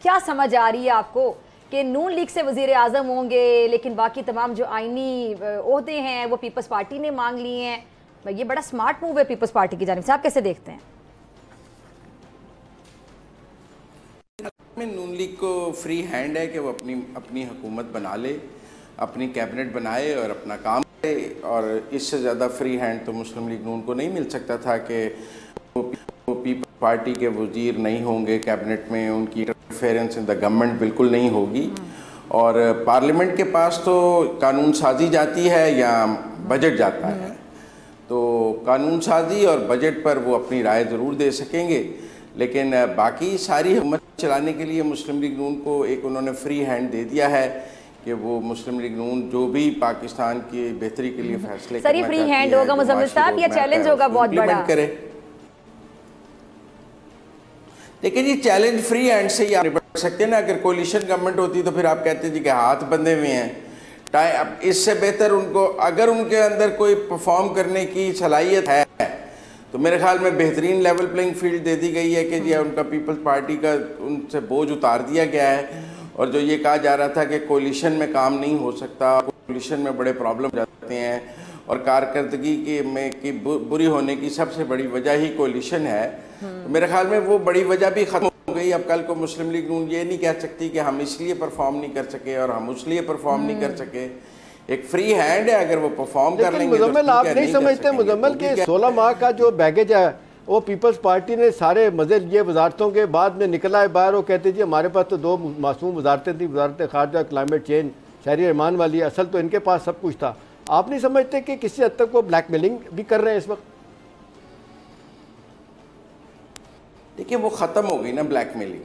क्या समझ आ रही है आपको कि नून लीग से वजीर आजम होंगे, लेकिन बाकी तमाम जो आईनी ओहदे हैं वो पीपल्स पार्टी ने मांग लिए हैं। ये बड़ा स्मार्ट मूव है पीपल्स पार्टी की जानिब से, आप कैसे देखते हैं? नून लीग को फ्री हैंड है कि वो अपनी हुकूमत बना ले, अपनी कैबिनेट बनाए और अपना काम करे, और इससे ज़्यादा फ्री हैंड तो मुस्लिम लीग नून को नहीं मिल सकता था कि वो पीपल्स पार्टी के वजीर नहीं होंगे कैबिनेट में, उनकी इंटरफेरेंस इन द गवर्नमेंट बिल्कुल नहीं होगी। और पार्लियामेंट के पास तो कानून साजी जाती है या बजट जाता है, तो कानून साजी और बजट पर वो अपनी राय ज़रूर दे सकेंगे, लेकिन बाकी सारी हुकूमत चलाने के लिए मुस्लिम लीग नून को एक उन्होंने फ्री हैंड दे दिया है कि वो मुस्लिम लीग नून जो भी पाकिस्तान की बेहतरी के लिए फैसले सर, फ्री हैंड होगा मुज़म्मिल साहब या चैलेंज होगा बहुत बड़ा? करे देखिए जी, चैलेंज फ्री हैंड से ही आप निपट सकते हैं ना। अगर कोलिशन गवर्नमेंट होती तो फिर आप कहते जी कि हाथ बंधे हुए हैं। अब इससे बेहतर उनको, अगर उनके अंदर कोई परफॉर्म करने की सलाहियत है तो मेरे ख्याल में बेहतरीन लेवल प्लेइंग फील्ड दे दी गई है कि जी उनका पीपल्स पार्टी का उनसे बोझ उतार दिया गया है। और जो ये कहा जा रहा था कि कोलिशन में काम नहीं हो सकता, कोलिशन में बड़े प्रॉब्लम जाते हैं और कारकर्दगी की बुरी होने की सबसे बड़ी वजह ही कोलिशन है, तो मेरे ख्याल में वो बड़ी वजह भी ख़त्म हो गई। अब कल को मुस्लिम लीग नून ये नहीं कह सकती कि हम इसलिए परफॉर्म नहीं कर सके और हम उसलिए परफॉर्म नहीं कर सके। एक फ्री हैंड है, अगर वो परफॉर्म कर लेंगे। मुजम्मिल, आप नहीं समझते मुजम्मिल के 16 माह का जो बैगेज है वो पीपल्स पार्टी ने सारे मजे लिए वजारतों के, बाद में निकला है बाहर, वो कहते जी हमारे पास तो 2 मासूम वजारतें थी, वजारत खारजा, क्लाइमेट चेंज, शहरी रहमान वाली, असल तो इनके पास सब कुछ था। आप नहीं समझते कि किसी हद तक वो ब्लैकमेलिंग भी कर रहे हैं इस वक्त? देखिए, वो ख़त्म हो गई ना ब्लैकमेलिंग।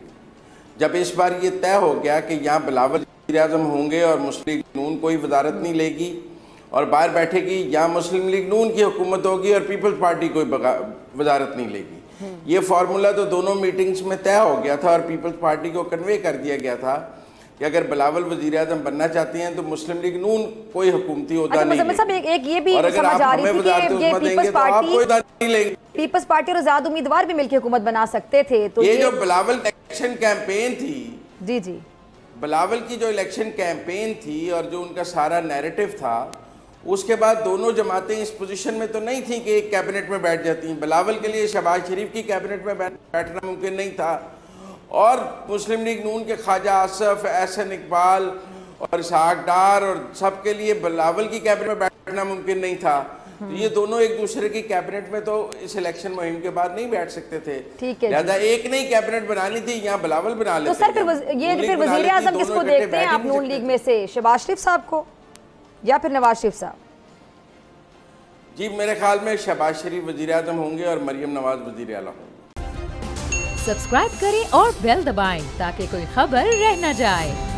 जब इस बार ये तय हो गया कि यहाँ बिलावल वज़ीर आज़म होंगे और मुस्लिम लीग नून कोई वजारत नहीं लेगी और बाहर बैठेगी, या मुस्लिम लीग नून की हुकूमत होगी और पीपल्स पार्टी कोई वजारत नहीं लेगी। ये फार्मूला तो दोनों मीटिंग्स में तय हो गया था और पीपल्स पार्टी को कन्वे कर दिया गया था कि अगर बिलावल वज़ीर आज़म बनना चाहती हैं तो मुस्लिम लीग नून कोई हुकूमती ओहदा नहीं लेगी। एक ये भी समझ आ रही थी कि ये पीपल्स पार्टी और आज़ाद उम्मीदवार भी मिलकर हुकूमत बना सकते थे। तो ये जो बिलावल इलेक्शन कैंपेन थी, जी बिलावल की जो इलेक्शन कैंपेन थी और जो उनका सारा नैरेटिव था, उसके बाद दोनों जमातें इस पोजीशन में तो नहीं थी कि एक कैबिनेट में बैठ जाती हैं। बिलावल के लिए शहबाज शरीफ की कैबिनेट में बैठना मुमकिन नहीं था और मुस्लिम लीग नून के ख्वाजा आसफ, एहसन इकबाल और इसहाक डार और सबके लिए बिलावल की कैबिनेट में बैठना मुमकिन नहीं था। तो ये दोनों एक दूसरे की कैबिनेट में तो इस इलेक्शन मुहिम के बाद नहीं बैठ सकते थे। ठीक है, लिहाजा एक नई कैबिनेट बनानी थी, यहाँ बिलावल बना लेते। तो सर फिर वज़ीर आज़म किसको देखते हैं आप नून लीग में से, शहबाज शरीफ साहब को या फिर नवाज शरीफ साहब? जी, मेरे ख्याल में शहबाज शरीफ वज़ीर आज़म होंगे और मरियम नवाज वज़ीर आला होंगे। सब्सक्राइब करें और बेल दबाएं ताकि कोई खबर रह न जाए।